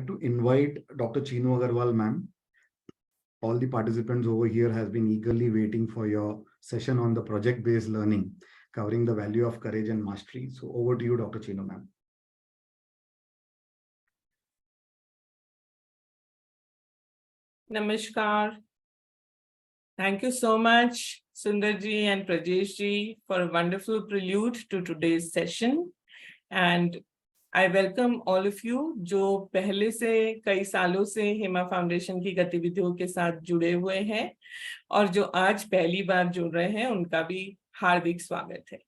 To invite Dr. Chinu Agarwal, ma'am. All the participants over here has been eagerly waiting for your session on the project-based learning, covering the value of courage and mastery. So over to you, Dr. Chinu, ma'am. Namaskar. Thank you so much, Sundarji and Prajeshji, for a wonderful prelude to today's session. And I welcome all of you जो पहले से कई सालों से हिमा foundation की गतिविधियों के साथ जुड़े हुए हैं और जो आज पहली बार जुड़ रहे हैं उनका भी हार्दिक स्वागत है.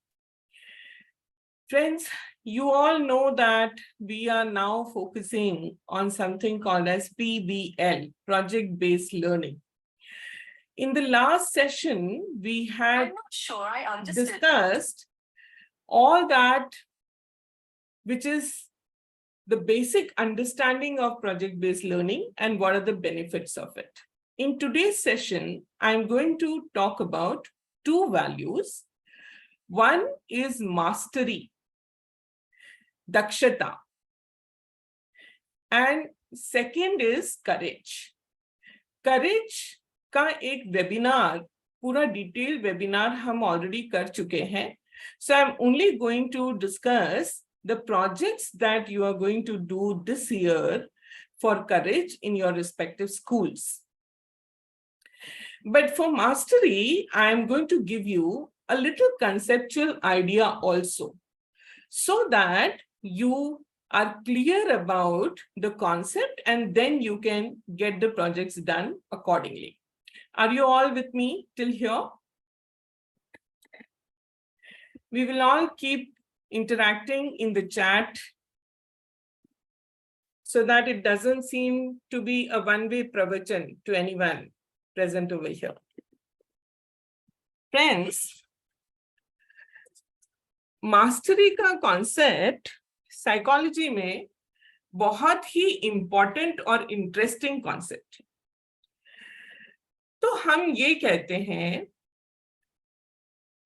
Friends, you all know that we are now focusing on something called as PBL, project-based learning. In the last session, we had discussed all that which is the basic understanding of project-based learning and what are the benefits of it. In today's session, I'm going to talk about two values. One is mastery, dakshata, and second is courage. Courage का एक webinar, पूरा detail webinar हम already कर चुके हैं. So I'm only going to discuss the projects that you are going to do this year for courage in your respective schools. But for mastery, I am going to give you a little conceptual idea also, so that you are clear about the concept and then you can get the projects done accordingly. Are you all with me till here? We will all keep interacting in the chat so that it doesn't seem to be a one-way pravachan to anyone present over here. Friends, mastery का concept psychology में बहुत ही important और interesting concept है. तो हम ये कहते हैं,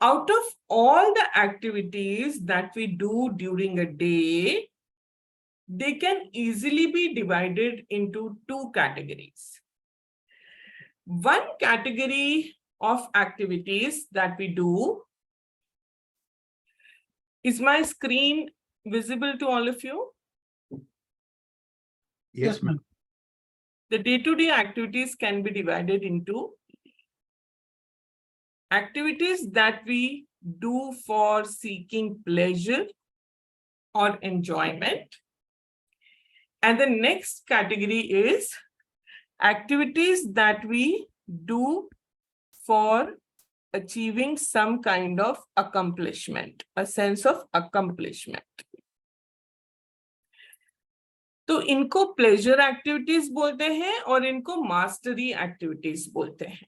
out of all the activities that we do during a day, they can easily be divided into two categories. One category of activities that we do, is my screen visible to all of you? Yes, ma'am. The day-to-day activities can be divided into activities that we do for seeking pleasure or enjoyment. And the next category is activities that we do for achieving some kind of accomplishment, a sense of accomplishment. तो इनको pleasure activities बोलते हैं और इनको mastery activities बोलते हैं.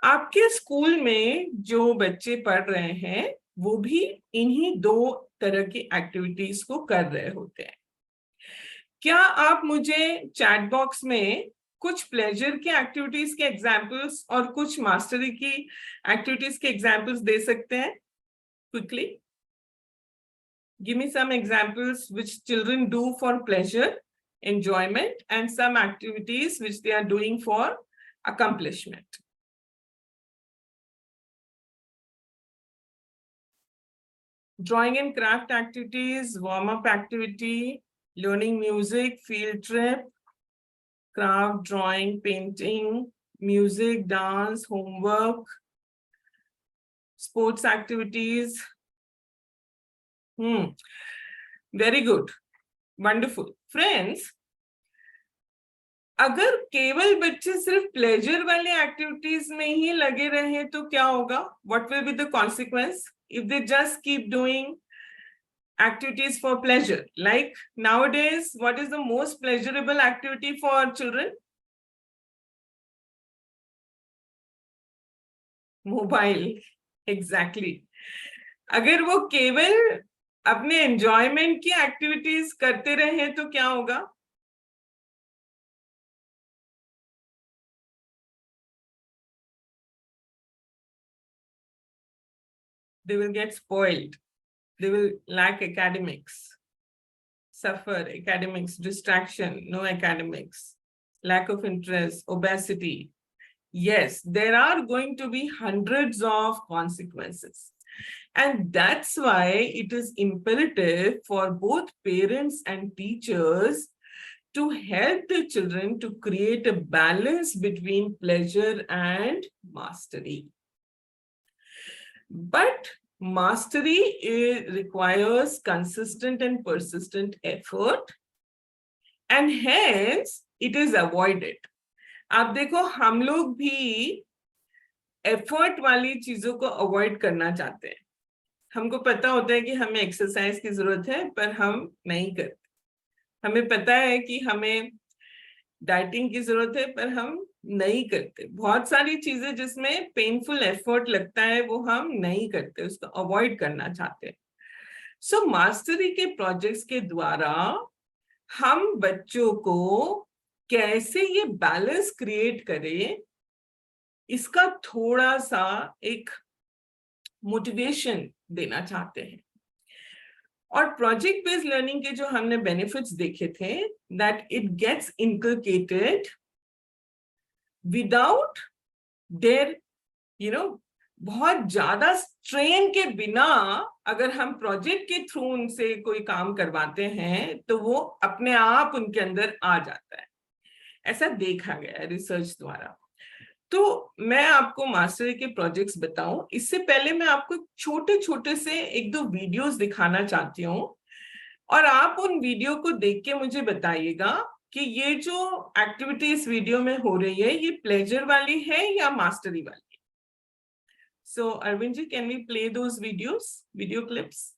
आपके school में जो बच्चे पढ़ रहे हैं वो भी इन्हीं दो तरह की एक्टिविटीज को कर रहे होते हैं. क्या आप मुझे चैट बॉक्स में कुछ प्लेजर की एक्टिविटीज के एग्जाम्पल्स और कुछ मास्टरी की एक्टिविटीज के एग्जाम्पल्स दे सकते हैं? Quickly give me some examples which children do for pleasure, enjoyment, and some activities which they are doing for accomplishment. Drawing and craft activities, warm-up activity, learning music, field trip, craft, drawing, painting, music, dance, homework, sports activities. Very good. Wonderful. Friends, अगर केवल बच्चे सिर्फ pleasure वाले activities में ही लगे रहे तो क्या होगा? What will be the consequence if they just keep doing activities for pleasure? Like nowadays, what is the most pleasurable activity for children? Mobile. Exactly. अगर वो केवल अपने एंजॉयमेंट की एक्टिविटीज करते रहे तो क्या होगा? They will get spoiled. They will lack academics. suffer academics, distraction, no academics, lack of interest, obesity. Yes, there are going to be hundreds of consequences. And that's why it is imperative for both parents and teachers to help the children to create a balance between pleasure and mastery. But mastery requires consistent and persistent effort, and hence it is avoided. आप देखो हम लोग भी effort वाली चीजों को avoid करना चाहते हैं. हमको पता होता है कि हमें एक्सरसाइज की जरूरत है, पर हम नहीं करते. हमें पता है कि हमें डाइटिंग की जरूरत है, पर हम नहीं करते. बहुत सारी चीजें जिसमें पेनफुल एफर्ट लगता है वो हम नहीं करते, उसको अवॉइड करना चाहते हैं. सो मास्टरी के प्रोजेक्ट्स के द्वारा हम बच्चों को कैसे ये बैलेंस क्रिएट करें, इसका थोड़ा सा एक मोटिवेशन देना चाहते हैं. और प्रोजेक्ट बेस्ड लर्निंग के जो हमने बेनिफिट्स देखे थे, that it gets inculcated without their बहुत ज्यादा स्ट्रेन के बिना. अगर हम प्रोजेक्ट के थ्रू उनसे कोई काम करवाते हैं तो वो अपने आप उनके अंदर आ जाता है. ऐसा देखा गया है रिसर्च द्वारा. तो मैं आपको मास्टरी के प्रोजेक्ट्स बताऊं, इससे पहले मैं आपको छोटे छोटे से 1-2 वीडियोस दिखाना चाहती हूँ, और आप उन वीडियो को देख के मुझे बताइएगा कि ये जो एक्टिविटी इस वीडियो में हो रही है ये प्लेजर वाली है या मास्टरी वाली. So Arvind ji, can we play those videos, video clips?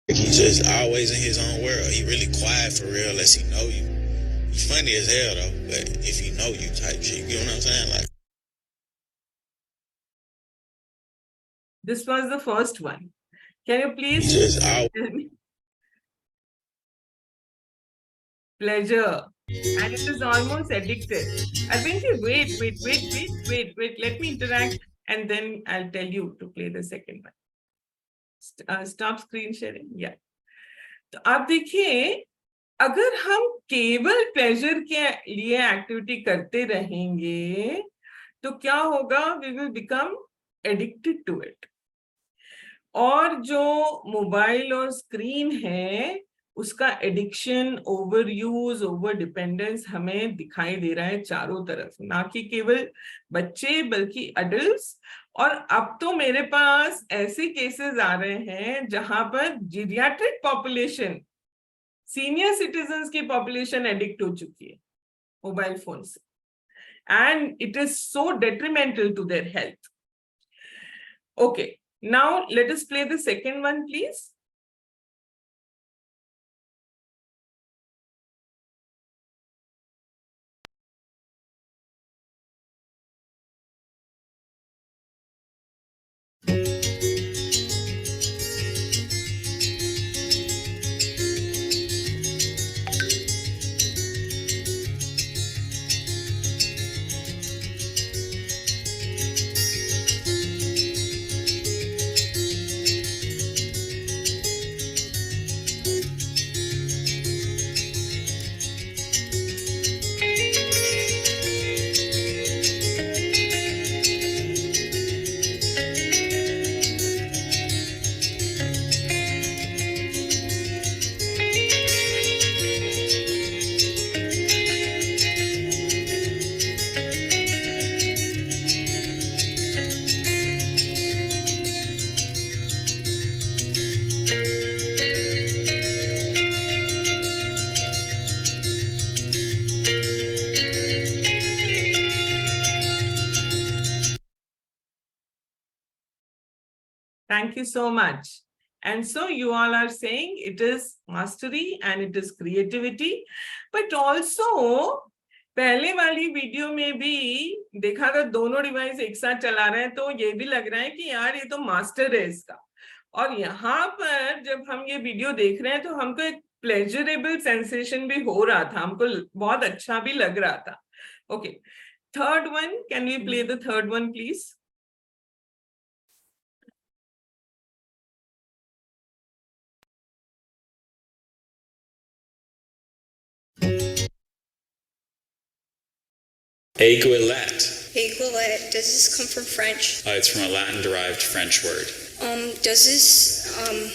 He's just always in his own world. He really quiet for real unless he know you. He's funny as hell though, but if he know you type shit, you know what I'm saying? Like, this was the first one. Can you please he just always tell me? Pleasure. And it is almost addictive. Arvind ji, wait. Let me interact and then I'll tell you to play the second one. Stop screen sharing. Yeah. तो आप देखिए, अगर हम केवल pleasure के लिए activity करते रहेंगे तो क्या होगा? We will become addicted to it. और जो मोबाइल और स्क्रीन है उसका addiction, over use, over dependence हमें दिखाई दे रहा है चारों तरफ, ना कि केवल बच्चे बल्कि अडल्ट्स. और अब तो मेरे पास ऐसे केसेस आ रहे हैं जहां पर जीरियाट्रिक पॉपुलेशन, सीनियर सिटीजन्स की पॉपुलेशन एडिक्ट हो चुकी है मोबाइल फोन से, and it is so detrimental to their health. Okay, now let us play the second one please. Thank you so much. And so you all are saying it is mastery and it is creativity, but also पहले वाली video में भी देखा अगर दोनों device एक साथ चला रहे हैं तो ये भी लग रहा है कि यार ये तो मास्टर है इसका. और यहाँ पर जब हम ये वीडियो देख रहे हैं तो हमको एक प्लेजरेबल सेंसेशन भी हो रहा था, हमको बहुत अच्छा भी लग रहा था. Okay. Third one, can we play the third one, please? Aiguillette. Aiguillette, does this come from French? It's from a Latin-derived French word. Does this,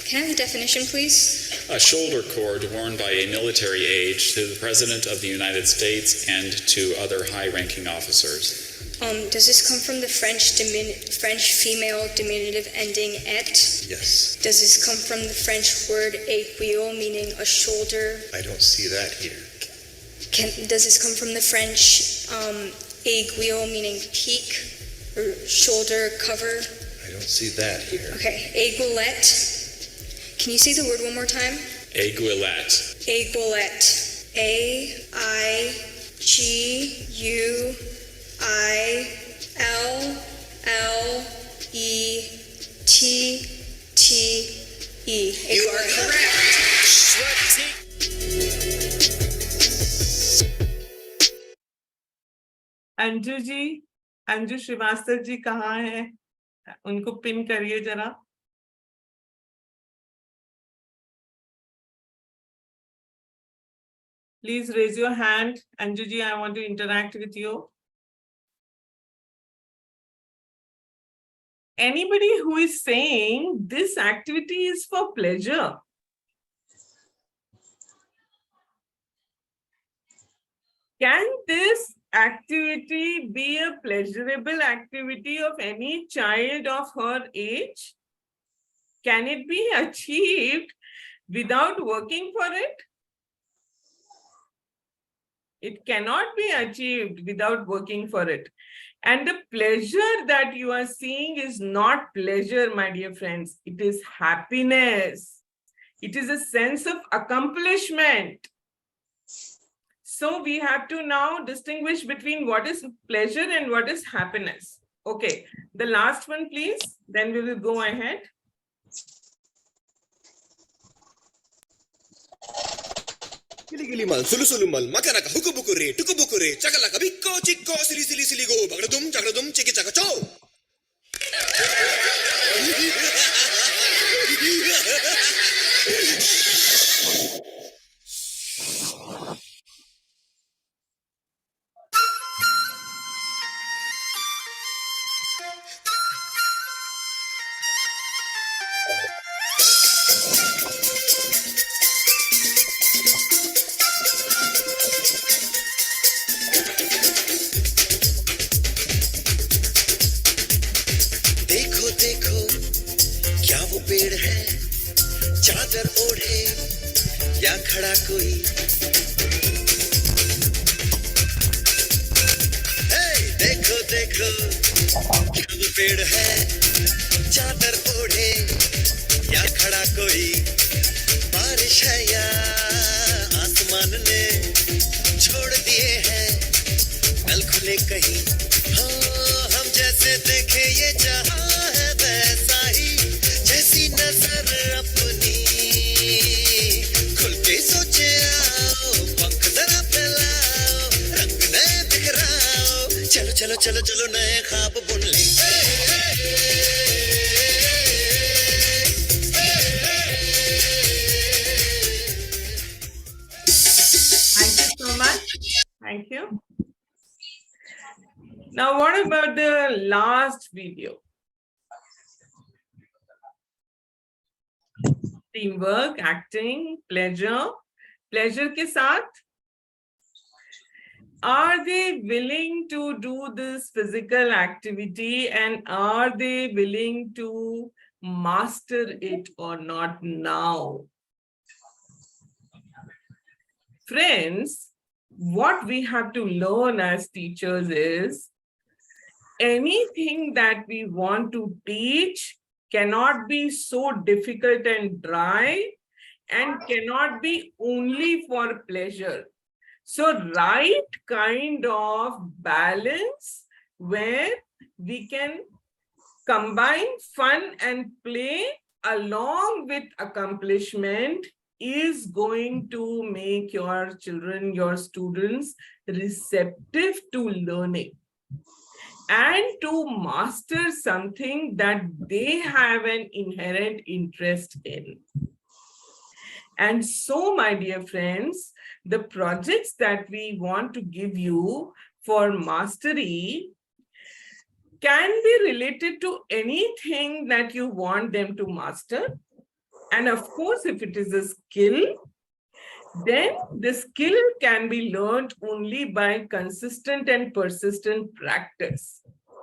can I have the definition, please? A shoulder cord worn by a military age to the President of the United States and to other high-ranking officers. Does this come from the French female diminutive ending et? Yes. Does this come from the French word aiguille, meaning a shoulder? I don't see that here. Does this come from the French aiguille, meaning peak or shoulder cover? I don't see that here. Okay, aiguillette. Can you say the word one more time? Aiguillette. Aiguillette. A-I-G-U-I-L-L-E-T-T-E. You are correct. Sweaty. Anju ji, Anju Srivastava ji कहाँ है? उनको pin करिए जरा. Please raise your hand. Anju ji, I want to interact with you. Anybody who is saying this activity is for pleasure? Can this activity be a pleasurable activity of any child of her age? Can it be achieved without working for it? It cannot be achieved without working for it. And the pleasure that you are seeing is not pleasure, my dear friends. It is happiness. It is a sense of accomplishment. So we have to now distinguish between what is pleasure and what is happiness. Okay, the last one, please. Then we will go ahead. Giligilimal, sulusulumal, makanaka, hukubukure, tukubukure, chakalaka, bikko, chikko, sili, go, bagradum, chiki chakacho. देखो क्या वो पेड़ है चादर ओढ़े या खड़ा कोई देखो क्या वो पेड़ है चादर ओढ़े या खड़ा कोई बारिश है या आसमान ने छोड़ दिए हैं नल खुले कहीं हो हम जैसे देखे ये जहां वैसा ही जैसी नजर अपनी खुल के सोचे आओ पंख जरा फैलाओ रंग नए बिखराओ चलो नए ख्वाब बुन ले Thank you so much. Thank you. Now, what about the last video? Teamwork, acting, pleasure. Pleasure के साथ, are they willing to do this physical activity and are they willing to master it or not now? Friends, what we have to learn as teachers is anything that we want to teach cannot be so difficult and dry and cannot be only for pleasure. So right kind of balance where we can combine fun and play along with accomplishment is going to make your children, your students receptive to learning and to master something that they have an inherent interest in. And so, my dear friends, the projects that we want to give you for mastery can be related to anything that you want them to master. And of course, if it is a skill, then the skill can be learned only by consistent and persistent practice.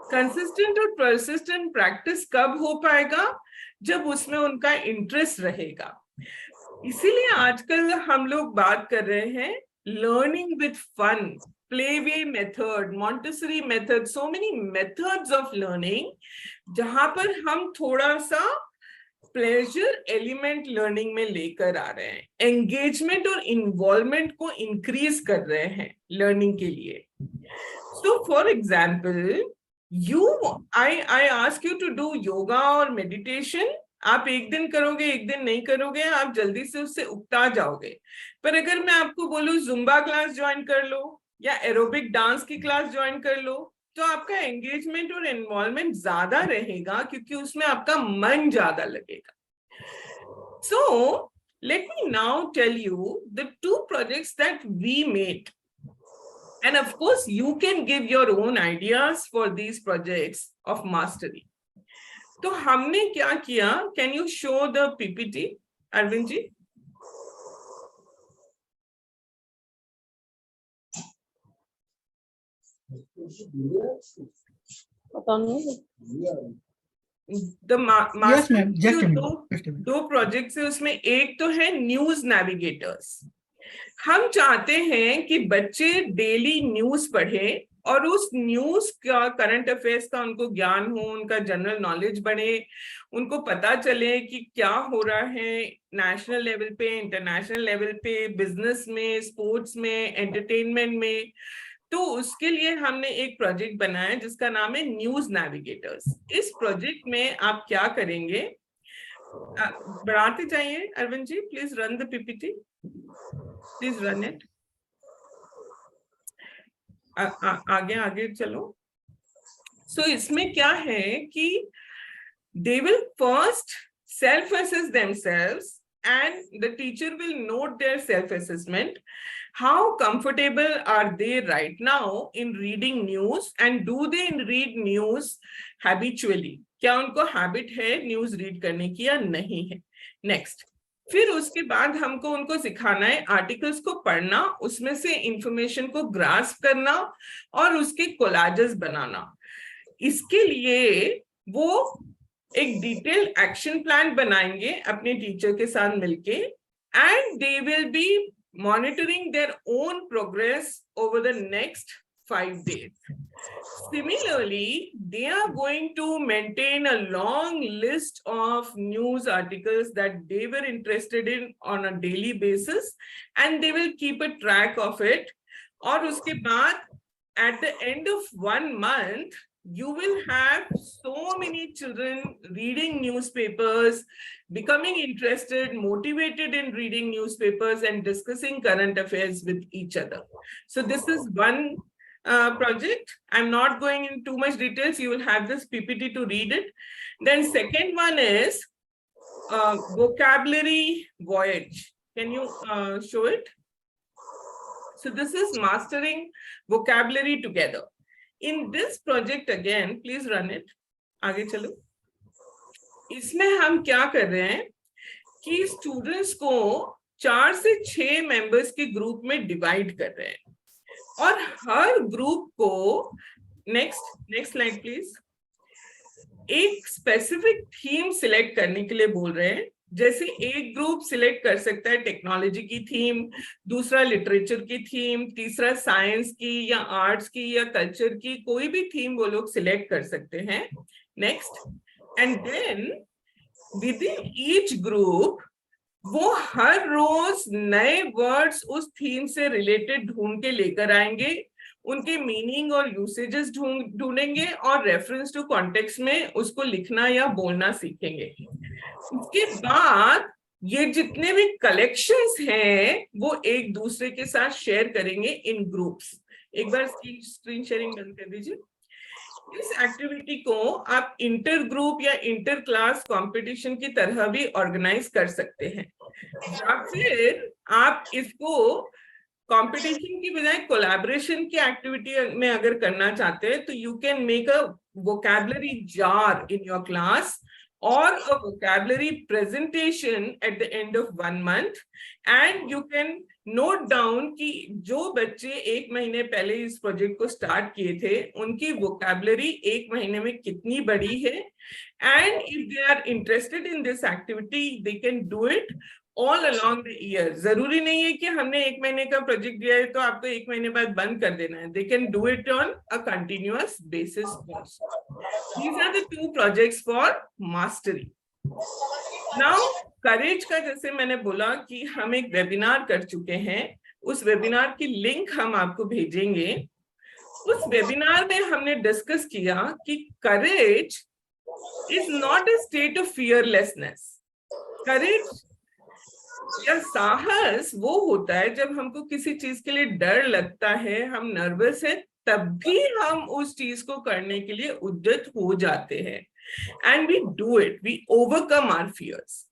Consistent और persistent practice कब हो पाएगा? जब उसमें उनका interest रहेगा. इसीलिए आजकल हम लोग बात कर रहे हैं learning with fun, playway method, Montessori method, so many methods of learning, जहां पर हम थोड़ा सा प्लेजर एलिमेंट लर्निंग में लेकर आ रहे हैं, एंगेजमेंट और इन्वॉल्वमेंट को इंक्रीज कर रहे हैं लर्निंग के लिए. So for example, I ask you to do yoga और मेडिटेशन. आप एक दिन करोगे, एक दिन नहीं करोगे, आप जल्दी से उससे उकता जाओगे. पर अगर मैं आपको बोलूं जुम्बा क्लास ज्वाइन कर लो या एरोबिक डांस की क्लास ज्वाइन कर लो, तो आपका एंगेजमेंट और इन्वॉल्वमेंट ज्यादा रहेगा, क्योंकि उसमें आपका मन ज्यादा लगेगा. So let me now tell you the 2 projects that we made, and of course you can give your own ideas for these projects of mastery. तो हमने क्या किया? Can you show the PPT, Arvind ji? Yes, ma'am. Just a minute. दो projects है उसमें. एक तो है न्यूज नेविगेटर्स. हम चाहते हैं कि बच्चे डेली न्यूज पढ़े और उस न्यूज का, करंट अफेयर्स का उनको ज्ञान हो, उनका जनरल नॉलेज बढ़े, उनको पता चले कि क्या हो रहा है नेशनल लेवल पे, इंटरनेशनल लेवल पे, बिजनेस में, स्पोर्ट्स में, एंटरटेनमेंट में. तो उसके लिए हमने एक प्रोजेक्ट बनाया जिसका नाम है न्यूज नेविगेटर्स. इस प्रोजेक्ट में आप क्या करेंगे? बढ़ाते जाइए Arvind ji, please run the PPT, please run it. आगे आगे चलो. सो इसमें क्या है कि they will first self-assess themselves and the teacher will note their self-assessment. How comfortable are they right now in reading news, and do they read news habitually? क्या उनको habit है न्यूज रीड करने की या नहीं है? नेक्स्ट. फिर उसके बाद हमको उनको सिखाना है आर्टिकल्स को पढ़ना, उसमें से इंफॉर्मेशन को ग्रास्प करना और उसके कोलाजेस बनाना. इसके लिए वो एक डिटेल एक्शन प्लान बनाएंगे अपने टीचर के साथ मिलके, and they will be monitoring their own progress over the next 5 days. Similarly, they are going to maintain a long list of news articles that they were interested in on a daily basis, and they will keep a track of it. और उसके बाद at the end of 1 month, you will have so many children reading newspapers, becoming interested, motivated in reading newspapers and discussing current affairs with each other. So this is one project. I'm not going in too much details. You will have this PPT to read it. Then second one is vocabulary voyage. Can you show it? So this is mastering vocabulary together. In this project again, please run it. आगे चलो. इसमें हम क्या कर रहे हैं कि students को 4 से 6 मेंबर्स के ग्रुप में डिवाइड कर रहे हैं, और हर ग्रुप को नेक्स्ट स्लाइड प्लीज, एक स्पेसिफिक थीम सिलेक्ट करने के लिए बोल रहे हैं. जैसे एक ग्रुप सिलेक्ट कर सकता है टेक्नोलॉजी की थीम, दूसरा लिटरेचर की थीम, तीसरा साइंस की या आर्ट्स की या कल्चर की, कोई भी थीम वो लोग सिलेक्ट कर सकते हैं. Next. And then within each group वो हर रोज नए वर्ड्स उस थीम से रिलेटेड ढूंढ के लेकर आएंगे, उनके मीनिंग और यूसेजेस ढूंढेंगे और रेफरेंस टू कॉन्टेक्स्ट में उसको लिखना या बोलना सीखेंगे. उसके बाद ये जितने भी कलेक्शंस हैं वो एक दूसरे के साथ शेयर करेंगे इन ग्रुप्स. एक बार स्क्रीन शेयरिंग बंद कर दीजिए। इस एक्टिविटी को आप इंटर ग्रुप या इंटर क्लास कंपटीशन की तरह भी ऑर्गेनाइज कर सकते हैं, या फिर आप इसको कंपटीशन की बजाय कोलैबोरेशन की एक्टिविटी में अगर करना चाहते हैं तो you can make a vocabulary jar in your class or a vocabulary presentation at the end of 1 month, and you can note down कि जो बच्चे 1 महीने पहले इस प्रोजेक्ट को स्टार्ट किए थे उनकी vocabulary 1 महीने में कितनी बड़ी है, and if they are interested in this activity they can do it all along the year. जरूरी नहीं है कि हमने 1 महीने का प्रोजेक्ट दिया है तो आपको 1 महीने बाद बंद कर देना है. They can do it on a continuous basis also. These are the 2 projects for mastery. Now, courage का जैसे मैंने बोला कि हम एक वेबिनार कर चुके हैं, उस वेबिनार की लिंक हम आपको भेजेंगे. उस वेबिनार में हमने डिस्कस किया कि courage is not a state of fearlessness. Courage या साहस वो होता है जब हमको किसी चीज के लिए डर लगता है, हम नर्वस है, तब भी हम उस चीज को करने के लिए उद्यत हो जाते हैं. And we do it, we overcome our fears.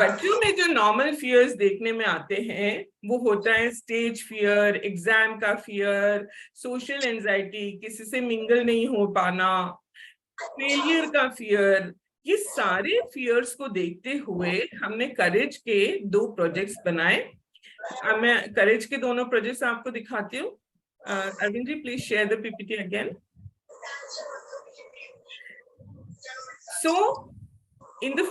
बच्चों में जो नॉर्मल फियर्स देखने में आते हैं वो होता है स्टेज फियर, एग्जाम का फियर, सोशल एंजाइटी, किसी से मिंगल नहीं हो पाना, फेलियर का फियर. ये सारे फियर्स को देखते हुए हमने करेज के 2 प्रोजेक्ट्स बनाए. मैं करेज के दोनों प्रोजेक्ट्स आपको दिखाती हूँ. Arvind ji, please share the PPT again. So in the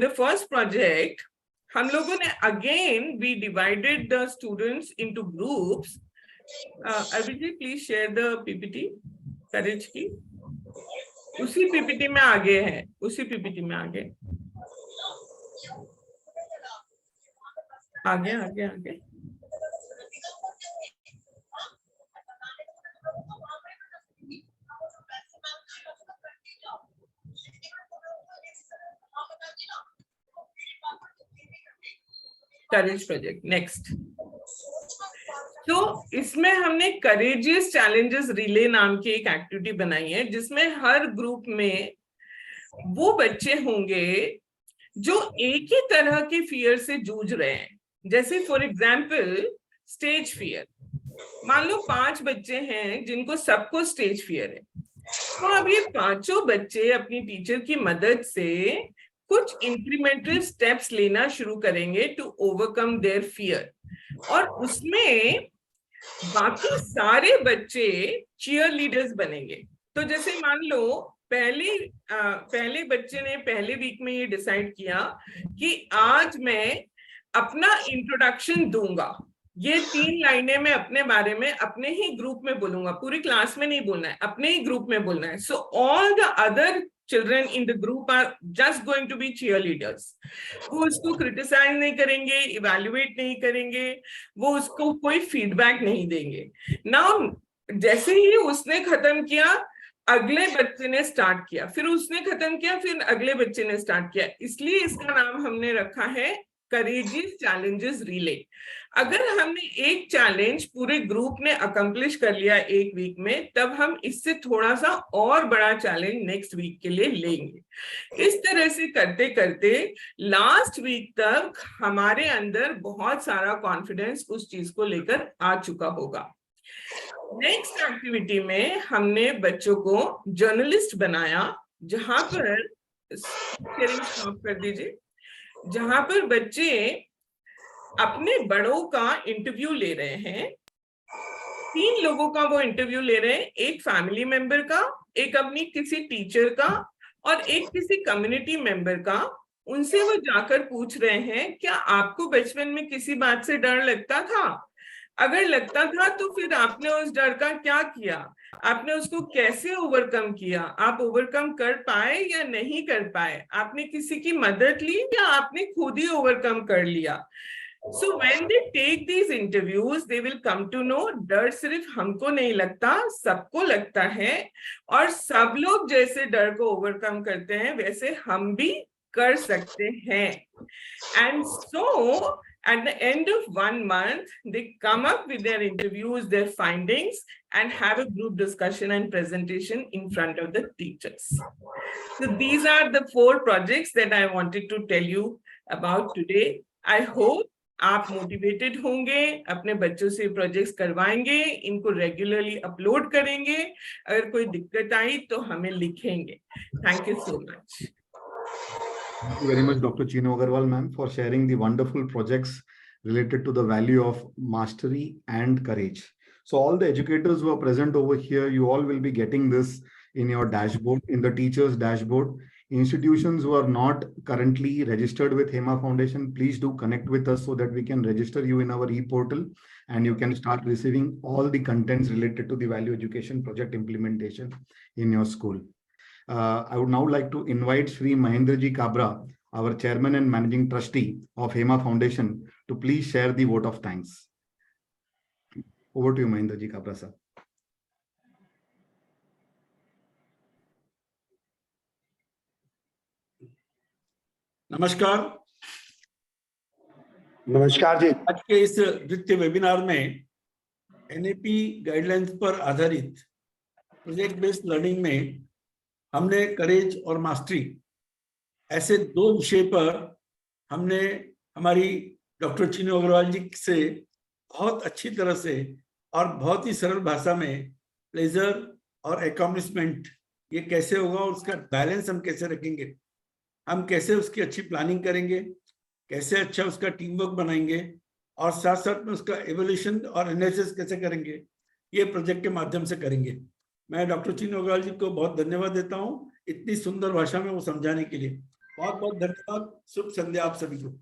first project हम लोगों ने again we divided the students into groups. Arvind ji, please share the PPT करेज की. उसी पीपीटी में आगे है, उसी पीपीटी में आगे आगे आगे आगे. करेज प्रोजेक्ट नेक्स्ट. तो इसमें हमने करेजियस चैलेंजेस रिले नाम की एक एक्टिविटी बनाई है जिसमें हर ग्रुप में वो बच्चे होंगे जो एक ही तरह के फियर से जूझ रहे हैं. जैसे फॉर एग्जांपल स्टेज फियर. मान लो 5 बच्चे हैं जिनको सबको स्टेज फियर है. तो अब ये 5 बच्चे अपनी टीचर की मदद से कुछ इंक्रीमेंटल स्टेप्स लेना शुरू करेंगे टू ओवरकम देयर फियर. और उसमें बाकी सारे बच्चे चीयर लीडर्स बनेंगे. तो जैसे मान लो पहले बच्चे ने पहले वीक में ये डिसाइड किया कि आज मैं अपना इंट्रोडक्शन दूंगा. ये 3 लाइनें मैं अपने बारे में अपने ही ग्रुप में बोलूंगा, पूरी क्लास में नहीं बोलना है, अपने ही ग्रुप में बोलना है. So all the other children in the group are just going to be cheerleaders. वो उसको क्रिटिसाइज नहीं करेंगे, इवैल्यूएट नहीं करेंगे, वो उसको कोई फीडबैक नहीं देंगे. नाउ जैसे ही उसने खत्म किया अगले बच्चे ने स्टार्ट किया, फिर उसने खत्म किया, फिर अगले बच्चे ने स्टार्ट किया. इसलिए इसका नाम हमने रखा है करेजियस चैलेंजेस रिले. अगर हमने एक चैलेंज पूरे ग्रुप ने अकम्प्लिश कर लिया 1 वीक में, तब हम इससे थोड़ा सा और बड़ा चैलेंज नेक्स्ट वीक के लिए लेंगे. इस तरह से करते करते लास्ट वीक तक हमारे अंदर बहुत सारा कॉन्फिडेंस उस चीज को लेकर आ चुका होगा. नेक्स्ट एक्टिविटी में हमने बच्चों को जर्नलिस्ट बनाया, जहां पर शेयरिंग स्टॉप कर दीजिए, जहां पर बच्चे अपने बड़ों का इंटरव्यू ले रहे हैं. 3 लोगों का वो इंटरव्यू ले रहे हैं, एक फैमिली मेंबर का, एक अपनी किसी टीचर का और एक किसी कम्युनिटी मेंबर का. उनसे वो जाकर पूछ रहे हैं क्या आपको बचपन में किसी बात से डर लगता था? अगर लगता था तो फिर आपने उस डर का क्या किया? आपने उसको कैसे ओवरकम किया? आप ओवरकम कर पाए या नहीं कर पाए? आपने किसी की मदद ली या आपने खुद ही ओवरकम कर लिया? So when they take these interviews, they will come to know डर सिर्फ हमको नहीं लगता, सबको लगता है, और सब लोग जैसे डर को ओवरकम करते हैं वैसे हम भी कर सकते हैं. And so At the end of 1 month, they come up with their interviews, their findings, and have a group discussion and presentation in front of the teachers. So these are the 4 projects that I wanted to tell you about today. I hope आप motivated होंगे, अपने बच्चों से projects करवाएंगे, इनको regularly upload करेंगे, अगर कोई दिक्कत आई तो हमें लिखेंगे. Thank you so much. Thank you very much, Dr. Chinu Agarwal, ma'am, for sharing the wonderful projects related to the value of mastery and courage. So all the educators who are present over here, you all will be getting this in your dashboard, in the teacher's dashboard. Institutions who are not currently registered with HEMA Foundation, please do connect with us so that we can register you in our e-portal and you can start receiving all the contents related to the value education project implementation in your school. I would now like to invite Shri Mahendraji Kabra, our Chairman and Managing Trustee of HEMA Foundation, to please share the vote of thanks. Over to you, Mahendraji Kabra, sir. नमस्कार। नमस्कार जी। आज के इस द्वितीय webinar में NAP guidelines पर आधारित project based learning में हमने करेज और मास्टरी ऐसे 2 विषय पर हमने हमारी डॉक्टर चीनू अग्रवाल जी से बहुत अच्छी तरह से और बहुत ही सरल भाषा में प्लेजर और अकॉम्प्लिशमेंट ये कैसे होगा और उसका बैलेंस हम कैसे रखेंगे, हम कैसे उसकी अच्छी प्लानिंग करेंगे, कैसे अच्छा उसका टीम वर्क बनाएंगे और साथ साथ में उसका एवोल्यूशन और एनालिसिस कैसे करेंगे, ये प्रोजेक्ट के माध्यम से करेंगे। मैं डॉक्टर चीनू अग्रवाल जी को बहुत धन्यवाद देता हूँ इतनी सुंदर भाषा में वो समझाने के लिए। बहुत बहुत धन्यवाद। शुभ संध्या आप सभी को।